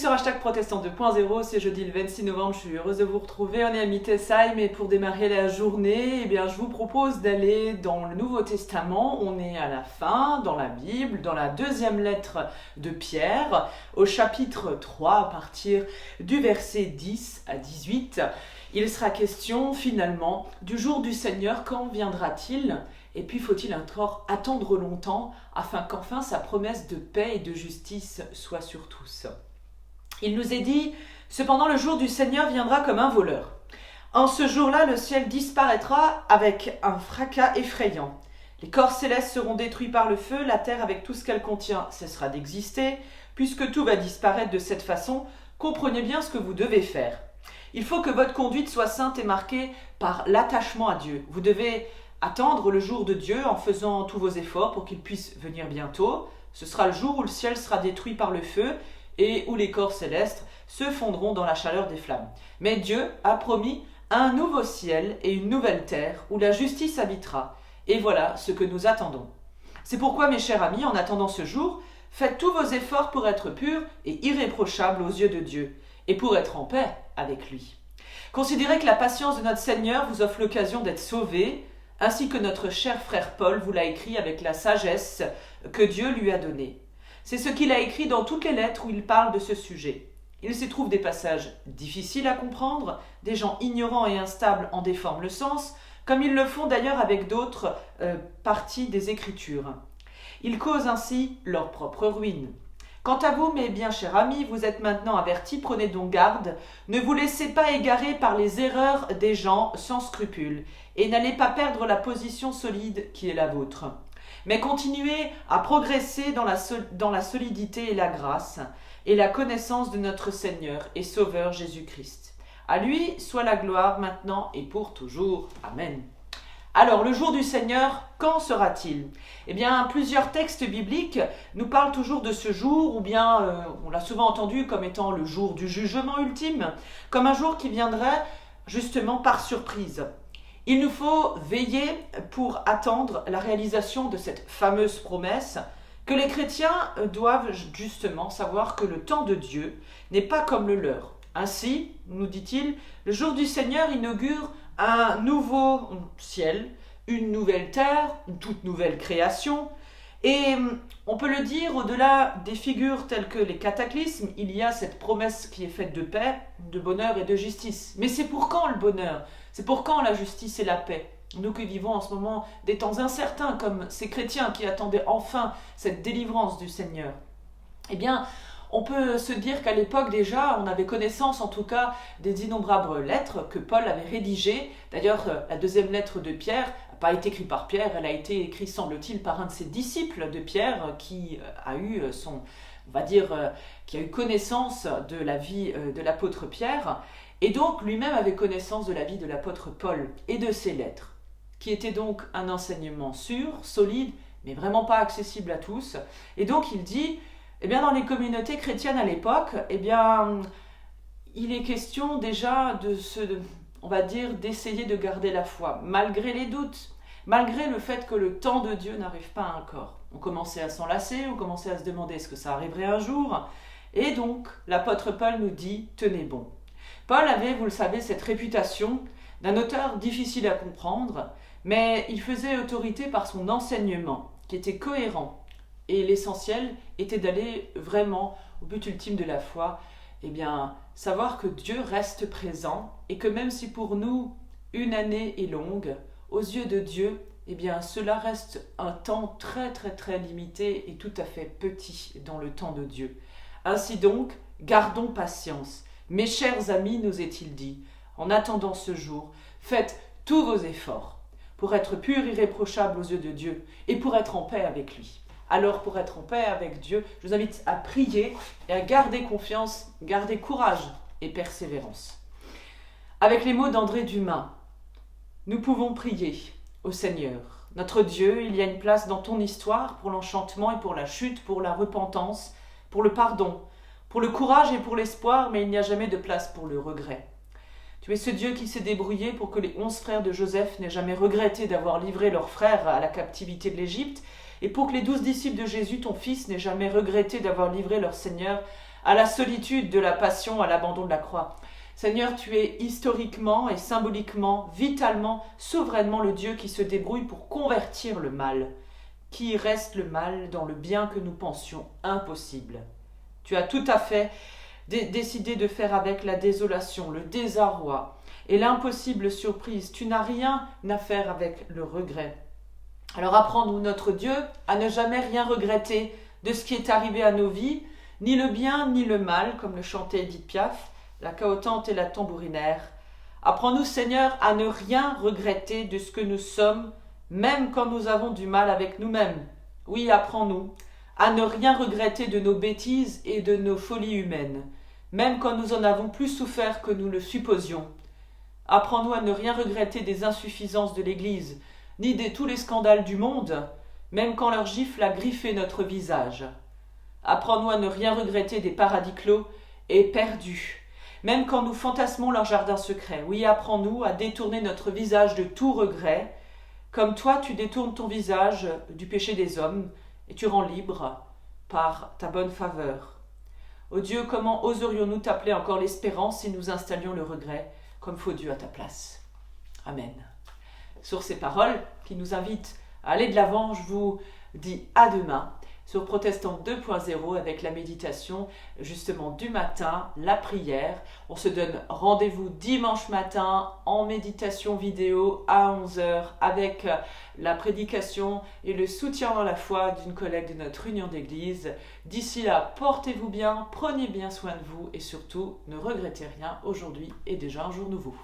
sur Hashtag Protestant 2.0, c'est jeudi le 26 novembre, je suis heureuse de vous retrouver. On est à Mittelsheim et pour démarrer la journée, je vous propose d'aller dans le Nouveau Testament. On est à la fin, dans la Bible, dans la deuxième lettre de Pierre, au chapitre 3, à partir du verset 10 à 18. Il sera question finalement du jour du Seigneur, quand viendra-t-il ? Et puis faut-il encore attendre longtemps afin qu'enfin sa promesse de paix et de justice soit sur tous. Il nous est dit « Cependant le jour du Seigneur viendra comme un voleur. En ce jour-là, le ciel disparaîtra avec un fracas effrayant. Les corps célestes seront détruits par le feu, la terre avec tout ce qu'elle contient cessera d'exister. Puisque tout va disparaître de cette façon, comprenez bien ce que vous devez faire. Il faut que votre conduite soit sainte et marquée par l'attachement à Dieu. Vous devez attendre le jour de Dieu en faisant tous vos efforts pour qu'il puisse venir bientôt. Ce sera le jour où le ciel sera détruit par le feu et où les corps célestes se fondront dans la chaleur des flammes. Mais Dieu a promis un nouveau ciel et une nouvelle terre où la justice habitera. Et voilà ce que nous attendons. C'est pourquoi, mes chers amis, en attendant ce jour, faites tous vos efforts pour être purs et irréprochables aux yeux de Dieu et pour être en paix avec lui. Considérez que la patience de notre Seigneur vous offre l'occasion d'être sauvés, ainsi que notre cher frère Paul vous l'a écrit avec la sagesse que Dieu lui a donnée. C'est ce qu'il a écrit dans toutes les lettres où il parle de ce sujet. Il s'y trouve des passages difficiles à comprendre, des gens ignorants et instables en déforment le sens, comme ils le font d'ailleurs avec d'autres parties des Écritures. Ils causent ainsi leur propre ruine. Quant à vous, mes bien chers amis, vous êtes maintenant avertis, prenez donc garde, ne vous laissez pas égarer par les erreurs des gens sans scrupules, et n'allez pas perdre la position solide qui est la vôtre. Mais continuez à progresser dans la solidité et la grâce, et la connaissance de notre Seigneur et Sauveur Jésus-Christ. À lui soit la gloire maintenant et pour toujours. Amen. Alors, le jour du Seigneur, quand sera-t-il ? Plusieurs textes bibliques nous parlent toujours de ce jour, ou bien, on l'a souvent entendu comme étant le jour du jugement ultime, comme un jour qui viendrait justement par surprise. Il nous faut veiller pour attendre la réalisation de cette fameuse promesse que les chrétiens doivent justement savoir que le temps de Dieu n'est pas comme le leur. Ainsi, nous dit-il, le jour du Seigneur inaugure un nouveau ciel, une nouvelle terre, une toute nouvelle création. Et on peut le dire, au-delà des figures telles que les cataclysmes, il y a cette promesse qui est faite de paix, de bonheur et de justice. Mais c'est pour quand le bonheur ? C'est pour quand la justice et la paix ? Nous qui vivons en ce moment des temps incertains, comme ces chrétiens qui attendaient enfin cette délivrance du Seigneur. On peut se dire qu'à l'époque déjà, on avait connaissance en tout cas des innombrables lettres que Paul avait rédigées. D'ailleurs, la deuxième lettre de Pierre n'a pas été écrite par Pierre, elle a été écrite, semble-t-il, par un de ses disciples de Pierre qui a eu qui a eu connaissance de la vie de l'apôtre Pierre, et donc lui-même avait connaissance de la vie de l'apôtre Paul et de ses lettres, qui était donc un enseignement sûr, solide, mais vraiment pas accessible à tous. Et donc il dit, dans les communautés chrétiennes à l'époque, il est question déjà d'essayer de garder la foi, malgré les doutes, malgré le fait que le temps de Dieu n'arrive pas encore. On commençait à s'en lasser, on commençait à se demander est-ce que ça arriverait un jour. Et donc, l'apôtre Paul nous dit, tenez bon. Paul avait, vous le savez, cette réputation d'un auteur difficile à comprendre, mais il faisait autorité par son enseignement, qui était cohérent. Et l'essentiel était d'aller vraiment au but ultime de la foi, savoir que Dieu reste présent et que même si pour nous une année est longue, aux yeux de Dieu, cela reste un temps très très très limité et tout à fait petit dans le temps de Dieu. Ainsi donc, gardons patience. Mes chers amis, nous est-il dit, en attendant ce jour, faites tous vos efforts pour être purs, irréprochables aux yeux de Dieu et pour être en paix avec lui. Alors, pour être en paix avec Dieu, je vous invite à prier et à garder confiance, garder courage et persévérance. Avec les mots d'André Dumas, nous pouvons prier au Seigneur. Notre Dieu, il y a une place dans ton histoire pour l'enchantement et pour la chute, pour la repentance, pour le pardon, pour le courage et pour l'espoir, mais il n'y a jamais de place pour le regret. Tu es ce Dieu qui s'est débrouillé pour que les 11 frères de Joseph n'aient jamais regretté d'avoir livré leurs frères à la captivité de l'Égypte, et pour que les 12 disciples de Jésus, ton fils, n'aient jamais regretté d'avoir livré leur Seigneur à la solitude de la passion, à l'abandon de la croix. Seigneur, tu es historiquement et symboliquement, vitalement, souverainement le Dieu qui se débrouille pour convertir le mal. Qui reste le mal dans le bien que nous pensions impossible. Tu as tout à fait décidé de faire avec la désolation, le désarroi et l'impossible surprise. Tu n'as rien à faire avec le regret. Alors apprends-nous, notre Dieu, à ne jamais rien regretter de ce qui est arrivé à nos vies, ni le bien ni le mal, comme le chantait Édith Piaf, la caotante et la tambourinaire. Apprends-nous, Seigneur, à ne rien regretter de ce que nous sommes, même quand nous avons du mal avec nous-mêmes. Oui, apprends-nous à ne rien regretter de nos bêtises et de nos folies humaines, même quand nous en avons plus souffert que nous le supposions. Apprends-nous à ne rien regretter des insuffisances de l'Église, ni de tous les scandales du monde, même quand leur gifle a griffé notre visage. Apprends-nous à ne rien regretter des paradis clos et perdus, même quand nous fantasmons leur jardin secret. Oui, apprends-nous à détourner notre visage de tout regret, comme toi tu détournes ton visage du péché des hommes, et tu rends libre par ta bonne faveur. Ô Dieu, comment oserions-nous t'appeler encore l'espérance si nous installions le regret comme faux Dieu à ta place? Amen. Sur ces paroles qui nous invitent à aller de l'avant, je vous dis à demain sur Protestant 2.0 avec la méditation justement du matin, la prière. On se donne rendez-vous dimanche matin en méditation vidéo à 11h avec la prédication et le soutien dans la foi d'une collègue de notre union d'église. D'ici là, portez-vous bien, prenez bien soin de vous et surtout ne regrettez rien, aujourd'hui est déjà un jour nouveau.